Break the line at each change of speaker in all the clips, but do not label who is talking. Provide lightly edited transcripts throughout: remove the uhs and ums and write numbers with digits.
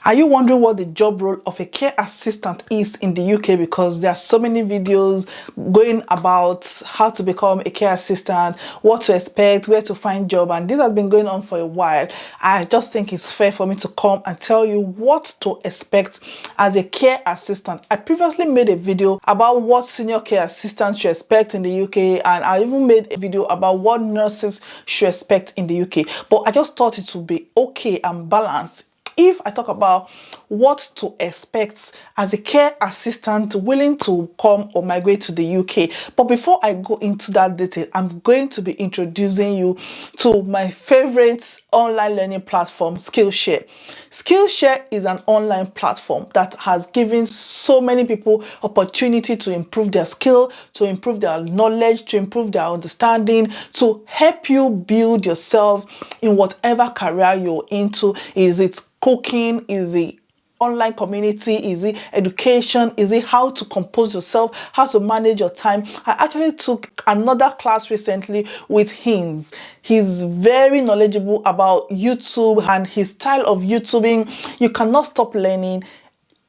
Are you wondering what the job role of a care assistant is in the UK? Because there are so many videos going about how to become a care assistant, what to expect, where to find job, and this has been going on for a while. I just think it's fair for me to come and tell you what to expect as a care assistant. I previously made a video about what senior care assistants should expect in the UK, and I even made a video about what nurses should expect in the UK. But I just thought it would be okay and balanced if I talk about what to expect as a care assistant willing to come or migrate to the UK. But before I go into that detail, I'm going to be introducing you to my favorite online learning platform, Skillshare. Skillshare is an online platform that has given so many people opportunity to improve their skill, to improve their knowledge, to improve their understanding, to help you build yourself in whatever career you're into. Is it cooking? Is it online community? Is it education? Is it how to compose yourself, how to manage your time? I actually took another class recently with him. He's very knowledgeable about YouTube and his style of YouTubing. You cannot stop learning.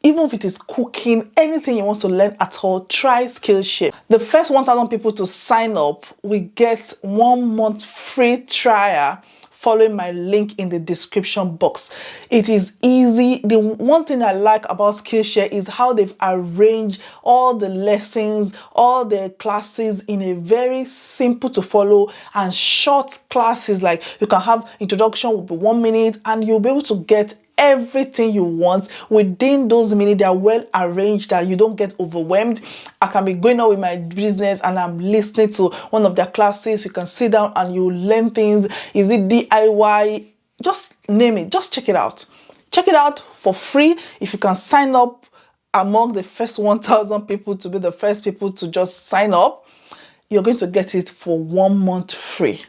Even if it is cooking, anything you want to learn at all, try Skillshare. The first 1,000 people to sign up will get 1 month free trial following my link in the description box. It is easy. The one thing I like about Skillshare is how they've arranged all the lessons, all the classes in a very simple to follow and short classes. Like you can have introduction will be 1 minute and you'll be able to get everything you want within those minutes. They are well arranged that you don't get overwhelmed. I can be going on with my business and I'm listening to one of their classes. You can sit down and you learn things. Is it DIY? Just name it. Just check it out. Check it out for free. If you can sign up among the first 1,000 people to be the first people to just sign up, you're going to get it for 1 month free.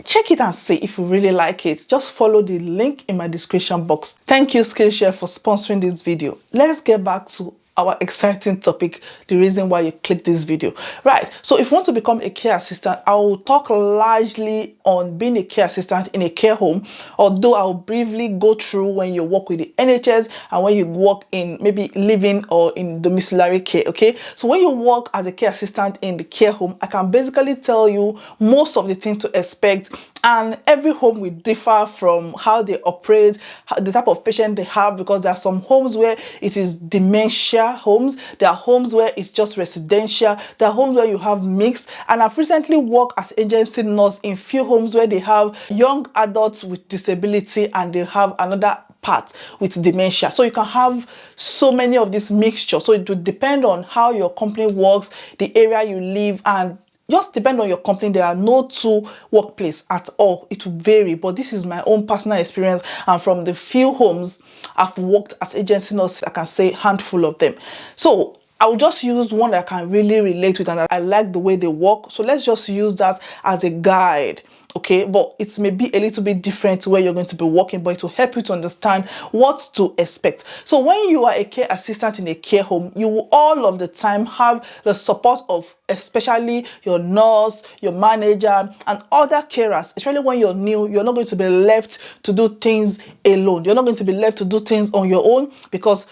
Check it and see if you really like it. Just follow the link in my description box. Thank you, Skillshare, for sponsoring this video. Let's get back to our exciting topic, the reason why you click this video. Right, so if you want to become a care assistant, I will talk largely on being a care assistant in a care home, although I'll briefly go through when you work with the NHS and when you work in maybe living or in domiciliary care, okay? So when you work as a care assistant in the care home, I can basically tell you most of the things to expect, and every home will differ from how they operate, the type of patient they have, because there are some homes where it is dementia homes, there are homes where it's just residential, there are homes where you have mixed, and I've recently worked as agency nurse in few homes where they have young adults with disability and they have another part with dementia. So you can have so many of this mixture. So it would depend on how your company works, the area you live, and just depend on your company. There are no two workplace at all. It will vary, but this is my own personal experience, and from the few homes I've worked as agency nurse, I can say a handful of them. So I will just use one that I can really relate with and I like the way they work. So let's just use that as a guide. Okay, but it may be a little bit different to where you're going to be working, but it will help you to understand what to expect. So when you are a care assistant in a care home, you will all of the time have the support of especially your nurse, your manager, and other carers. Especially when you're new, you're not going to be left to do things alone. You're not going to be left to do things on your own, because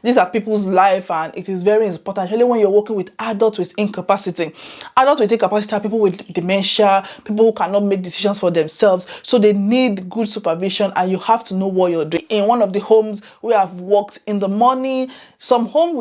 these are people's life and it is very important, especially when you're working with adults with incapacity. Adults with incapacity are people with dementia, people who cannot make decisions for themselves, so they need good supervision and you have to know what you're doing. In one of the homes where I've worked, in the morning, some home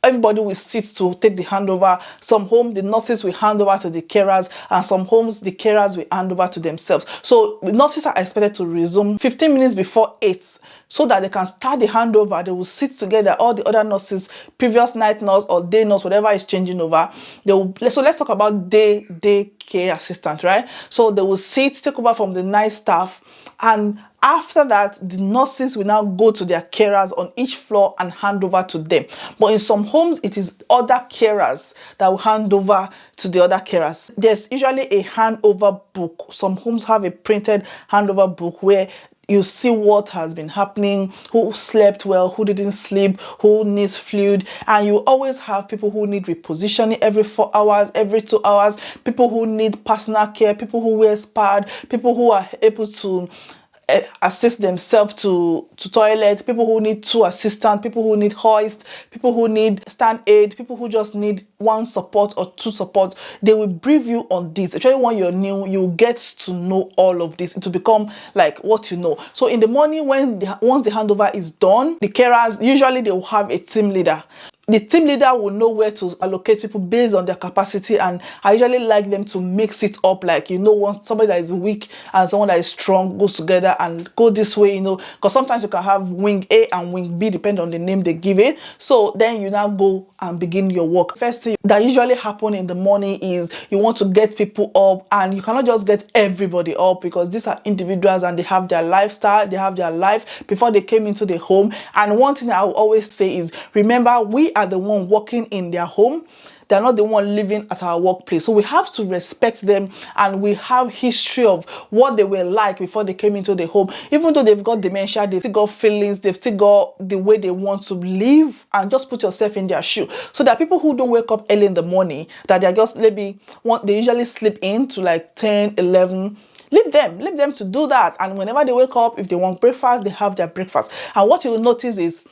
everybody will sit to take the handover. Some home, the nurses will hand over to the carers, and some homes, the carers will hand over to themselves. So the nurses are expected to resume 15 minutes before 8 so that they can start the handover. They will sit together, all the other nurses, previous night nurse or day nurse, whatever is changing over. So let's talk about day care assistant, right? So they will sit, take over from the night staff, and after that, the nurses will now go to their carers on each floor and hand over to them. But in some homes, it is other carers that will hand over to the other carers. There's usually a handover book. Some homes have a printed handover book where you see what has been happening, who slept well, who didn't sleep, who needs fluid, and you always have people who need repositioning every 4 hours, every 2 hours, people who need personal care, people who wear pad, people who are able to assist themselves to toilet, people who need 2 assistants, people who need hoist, people who need stand aid, people who just need 1 support or 2 support. They will brief you on this. Especially when you're new, you get to know all of this. It will become like what you know. So in the morning, once the handover is done, the carers usually they will have a team leader. The team leader will know where to allocate people based on their capacity, and I usually like them to mix it up, like, when somebody that is weak and someone that is strong goes together and go this way, because sometimes you can have wing A and wing B depending on the name they give it. So then you now go and begin your work. First thing that usually happen in the morning is you want to get people up, and you cannot just get everybody up because these are individuals and they have their lifestyle, they have their life before they came into the home. And one thing I will always say is, remember, we are the one working in their home. They're not the one living at our workplace. So we have to respect them, and we have history of what they were like before they came into the home. Even though they've got dementia, they've still got feelings, they've still got the way they want to live. And just put yourself in their shoe. So there are people who don't wake up early in the morning, that they're just they usually sleep in to like 10, 11. Leave them to do that. And whenever they wake up, if they want breakfast, they have their breakfast. And what you will notice is,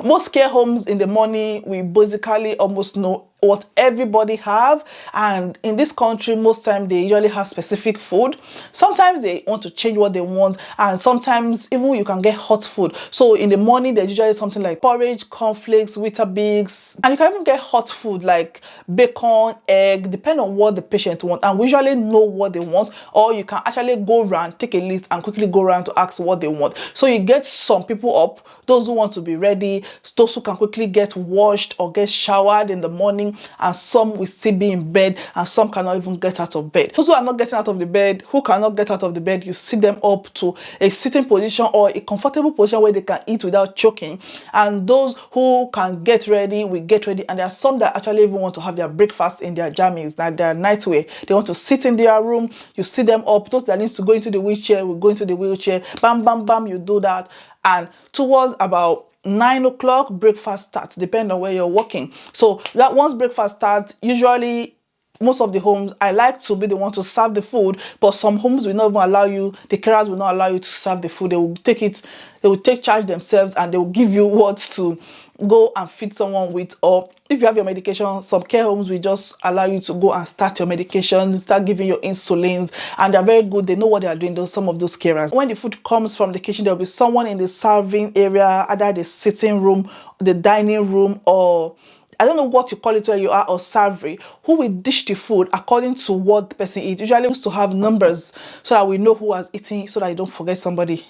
most care homes in the morning, we basically almost know what everybody have, and in this country most time they usually have specific food. Sometimes they want to change what they want, and sometimes even you can get hot food. So in the morning there's usually something like porridge, cornflakes, Weetabix, and you can even get hot food like bacon, egg, depending on what the patient wants. And we usually know what they want, or you can actually go around, take a list and quickly go around to ask what they want. So you get some people up, those who want to be ready, those who can quickly get washed or get showered in the morning, and some will still be in bed, and some cannot even get out of bed. Those who are not getting out of the bed, who cannot get out of the bed, you sit them up to a sitting position or a comfortable position where they can eat without choking. And those who can get ready will get ready. And there are some that actually even want to have their breakfast in their jammies, that their nightwear. They want to sit in their room, you sit them up. Those that needs to go into the wheelchair will go into the wheelchair. Bam, bam, bam, you do that. And towards about 9 o'clock, breakfast starts, depending on where you're working. So that once breakfast starts, usually most of the homes, I like to be the one to serve the food, but some homes will not even allow you, the carers will not allow you to serve the food. They will take charge themselves, and they will give you what to go and feed someone with. Or if you have your medication, some care homes will just allow you to go and start your medication, start giving your insulins, and they're very good. They know what they are doing, some of those carers. When the food comes from the kitchen, there'll be someone in the serving area, either the sitting room, the dining room, or I don't know what you call it where you are, or servery, who will dish the food according to what the person eats. Usually used to have numbers so that we know who has eaten, so that you don't forget somebody.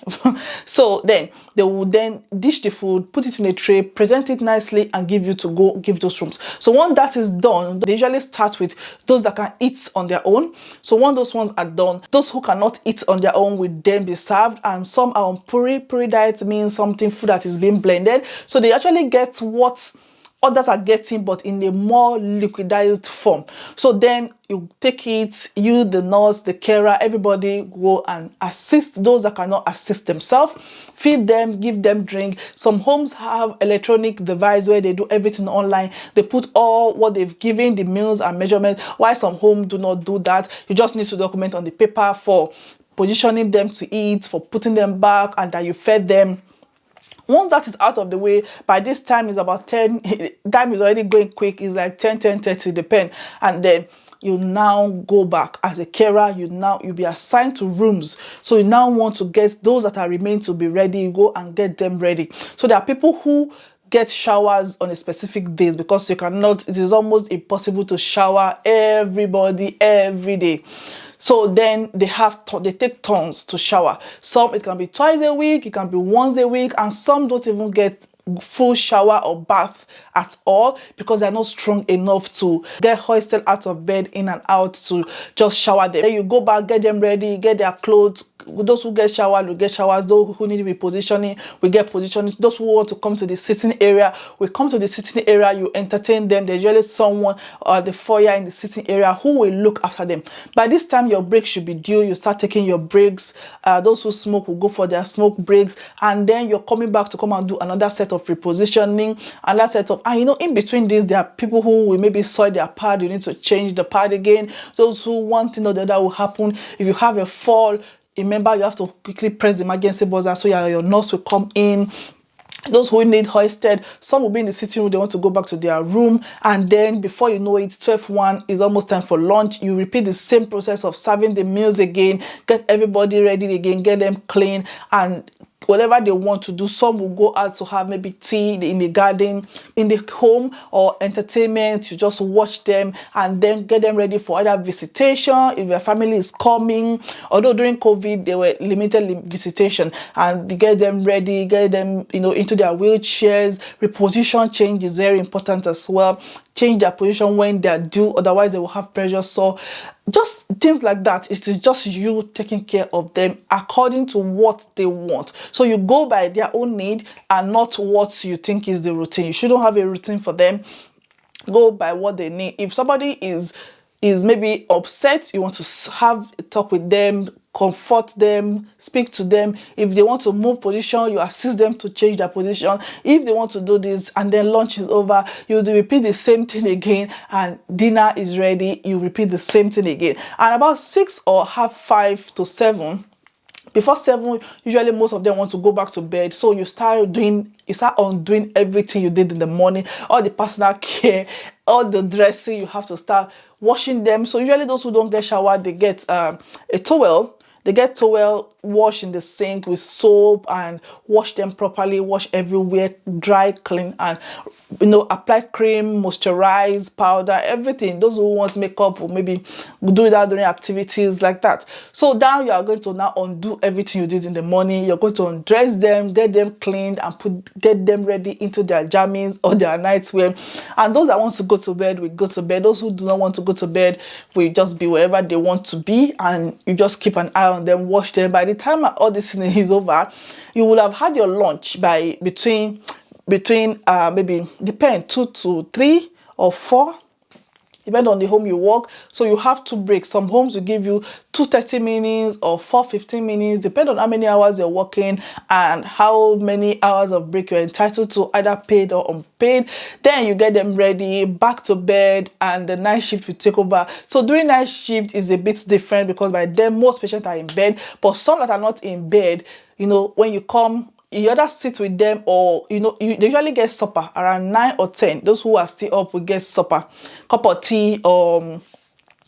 So then they will then dish the food, put it in a tray, present it nicely, and give you to go give those rooms. So once that is done, they usually start with those that can eat on their own. So once those ones are done, those who cannot eat on their own will then be served. And some are on puri. Puri diet means something food that is being blended. So they actually get what others are getting, but in a more liquidized form. So then you take it, you, the nurse, the carer, everybody go and assist those that cannot assist themselves, feed them, give them drink. Some homes have electronic device where they do everything online. They put all what they've given, the meals and measurements, while some homes do not do that. You just need to document on the paper for positioning them to eat, for putting them back, and that you fed them. Once that is out of the way, by this time it's about 10, time is already going quick, it's like 10, 10:30, depend. And then you now go back as a carer, you'll be assigned to rooms. So you now want to get those that are remain to be ready, you go and get them ready. So there are people who get showers on a specific days, because it is almost impossible to shower everybody every day. So then they take turns to shower. Some, it can be twice a week, it can be once a week, and some don't even get full shower or bath at all because they're not strong enough to get hoisted out of bed in and out to just shower them. Then you go back, get them ready, get their clothes. Those who get showered will get showers. Those who need repositioning will get positioning. Those who want to come to the sitting area will come to the sitting area. You entertain them. There's usually someone at the foyer in the sitting area who will look after them. By this time, your break should be due. You start taking your breaks. Those who smoke will go for their smoke breaks, and then you're coming back to come and do another set of repositioning, another set of, and in between this, there are people who will maybe soil their pad. You need to change the pad again. Those who want to know that will happen. If you have a fall, remember you have to quickly press the emergency buzzer so your nurse will come in. Those who need hoisted, some will be in the sitting room, they want to go back to their room, and then before you know it, 12:01 is almost time for lunch. You repeat the same process of serving the meals again, get everybody ready again, get them clean, and whatever they want to do. Some will go out to have maybe tea in the garden, in the home, or entertainment. You just watch them and then get them ready for either visitation if their family is coming. Although during COVID they were limited visitation, and get them ready, get them into their wheelchairs. Reposition change is very important as well. Change their position when they are due, otherwise they will have pressure. So just things like that. It is just you taking care of them according to what they want. So you go by their own need and not what you think is the routine. You shouldn't have a routine for them. Go by what they need. If somebody is maybe upset, you want to have a talk with them, comfort them, speak to them. If they want to move position, you assist them to change their position. If they want to do this and then lunch is over, you repeat the same thing again, and dinner is ready, you repeat the same thing again. And about 6 or half 5 to 7, before 7, usually most of them want to go back to bed. So you start undoing everything you did in the morning, all the personal care, all the dressing. You have to start washing them. So usually those who don't get showered, they get a towel. They get towel, wash in the sink with soap and wash them properly, wash everywhere, dry, clean, and apply cream, moisturize, powder, everything. Those who want makeup will maybe do that during activities like that. So now you are going to now undo everything you did in the morning. You're going to undress them, get them cleaned, and get them ready into their jammies or their nightwear. And those that want to go to bed will go to bed. Those who do not want to go to bed will just be wherever they want to be, and you just keep an eye on them, watch them. By the time all this thing is over, you will have had your lunch by between maybe depend 2 to 3 or 4, depend on the home you work. So you have 2 breaks. Some homes will give you 2 30 minutes or 4 15 minutes, depend on how many hours you're working and how many hours of break you're entitled to, either paid or unpaid. Then you get them ready, back to bed, and the night shift will take over. So during night shift is a bit different because by then most patients are in bed, but some that are not in bed, when you come, you either sit with them or they usually get supper around 9 or 10. Those who are still up will get supper, cup of tea,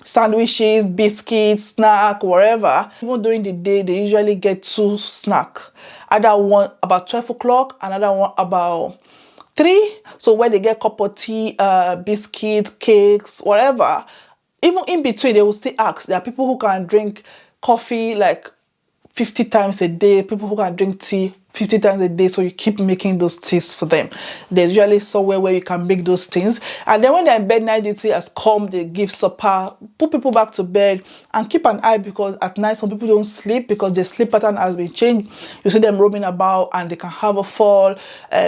sandwiches, biscuits, snack, whatever. Even during the day, they usually get 2 snacks. Either one about 12 o'clock, another one about 3. So when they get cup of tea, biscuits, cakes, whatever. Even in between, they will still ask. There are people who can drink coffee like 50 times a day, people who can drink tea 50 times a day, so you keep making those teas for them. There's usually somewhere where you can make those things. And then when they're in bed, night duty has come, they give supper, put people back to bed, and keep an eye, because at night some people don't sleep because their sleep pattern has been changed. You see them roaming about and they can have a fall.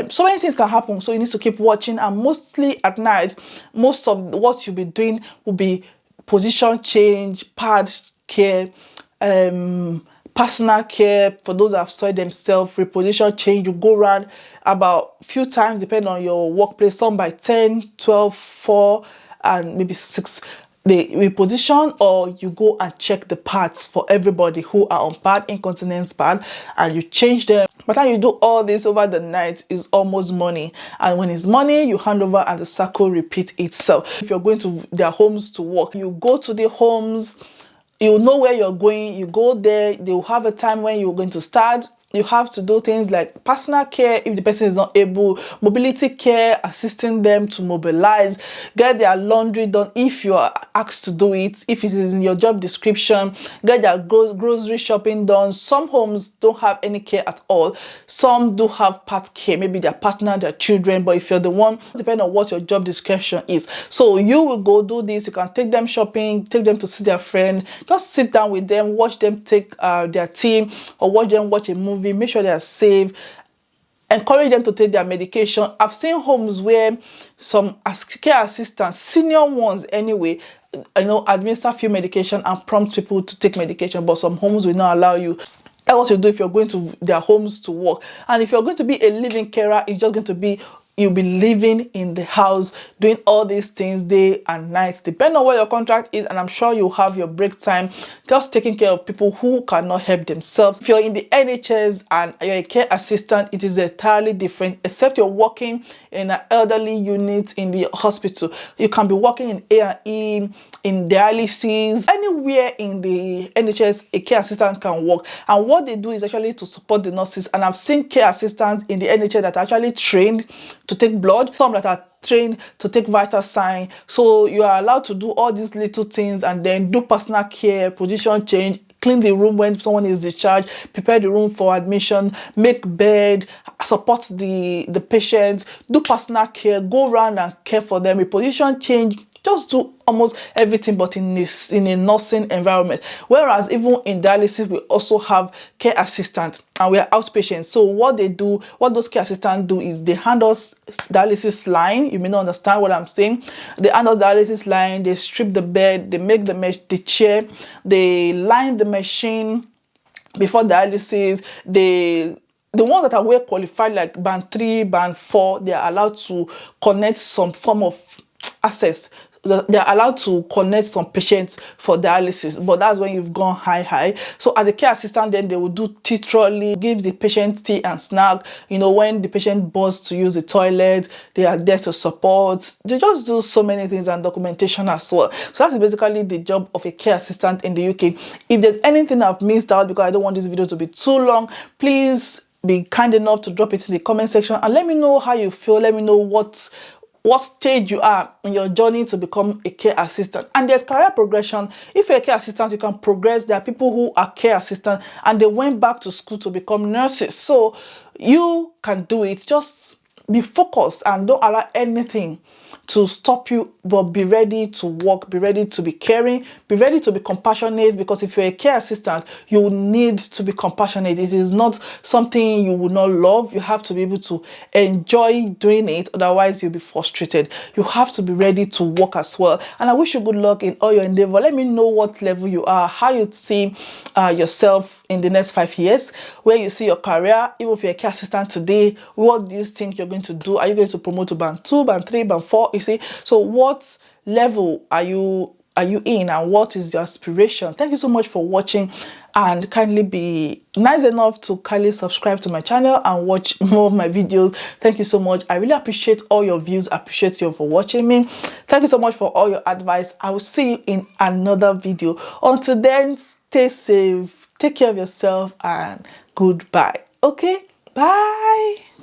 So many things can happen, so you need to keep watching. And mostly at night, most of what you'll be doing will be position change, pad care, personal care for those that have soiled themselves, reposition change. You go around about a few times depending on your workplace, some by 10, 12, 4, and maybe 6. They reposition, or you go and check the pads for everybody who are on pad, incontinence pad, and you change them. But how you do all this over the night is almost money. And when it's money, you hand over and the cycle repeats itself. If you're going to their homes to work, you go to the homes, you know where you're going, you go there, they'll have a time when you're going to start. You have to do things like personal care if the person is not able, mobility care, assisting them to mobilize, get their laundry done if you are asked to do it, if it is in your job description, get their grocery shopping done. Some homes don't have any care at all. Some do have part care, maybe their partner, their children, but if you're the one, depending on what your job description is. So you will go do this, you can take them shopping, take them to see their friend, just sit down with them, watch them take their tea, or watch them watch a movie. Make sure they are safe. Encourage them to take their medication. I've seen homes where some care assistants, senior ones anyway, administer few medication and prompt people to take medication, but some homes will not allow you. That's what you do if you're going to their homes to work. And if you're going to be a living carer, it's just going to be you'll be living in the house doing all these things day and night, depending on what your contract is. And I'm sure you have your break time just taking care of people who cannot help themselves. If you're in the NHS and you're a care assistant, it is entirely different, except you're working in an elderly unit in the hospital. You can be working in A&E, in dialysis, anywhere in the NHS a care assistant can work. And what they do is actually to support the nurses. And I've seen care assistants in the NHS that are actually trained to take blood, some that are trained to take vital sign. So you are allowed to do all these little things and then do personal care, position change, clean the room when someone is discharged, prepare the room for admission, make bed, support the patient, do personal care, go around and care for them, reposition change, just do almost everything, but in a nursing environment. Whereas even in dialysis, we also have care assistants and we are outpatients. So what those care assistants do is they hand us dialysis line. You may not understand what I'm saying. They hand us dialysis line, they strip the bed, they make the chair, they line the machine before dialysis. The ones that are well qualified, like band 3, band 4, they are allowed to connect some form of access. They're allowed to connect some patients for dialysis, but that's when you've gone high. So as a care assistant, then they will do tea trolley, give the patient tea and snack. You know, when the patient boards to use the toilet, they are there to support. They just do so many things and documentation as well. So that's basically the job of a care assistant in the UK. If there's anything I've missed out, because I don't want this video to be too long, please be kind enough to drop it in the comment section and let me know how you feel. Let me know what stage you are in your journey to become a care assistant. And there's career progression. If you're a care assistant, you can progress. There are people who are care assistants and they went back to school to become nurses. So you can do it. Just be focused and don't allow anything to stop you, but be ready to work, be ready to be caring, be ready to be compassionate, because if you're a care assistant, you need to be compassionate. It is not something you will not love. You have to be able to enjoy doing it, otherwise you'll be frustrated. You have to be ready to work as well. And I wish you good luck in all your endeavor. Let me know what level you are, how you see yourself in the next 5 years, where you see your career. Even if you're a care assistant today, what do you think you're going to do? Are you going to promote to band 2, band 3, band 4? You see, so what level are you in, and what is your aspiration? Thank you so much for watching, and kindly be nice enough to kindly subscribe to my channel and watch more of my videos. Thank you so much. I really appreciate all your views. I appreciate you for watching me. Thank you so much for all your advice. I will see you in another video. Until then, stay safe, take care of yourself, and goodbye. Okay, bye.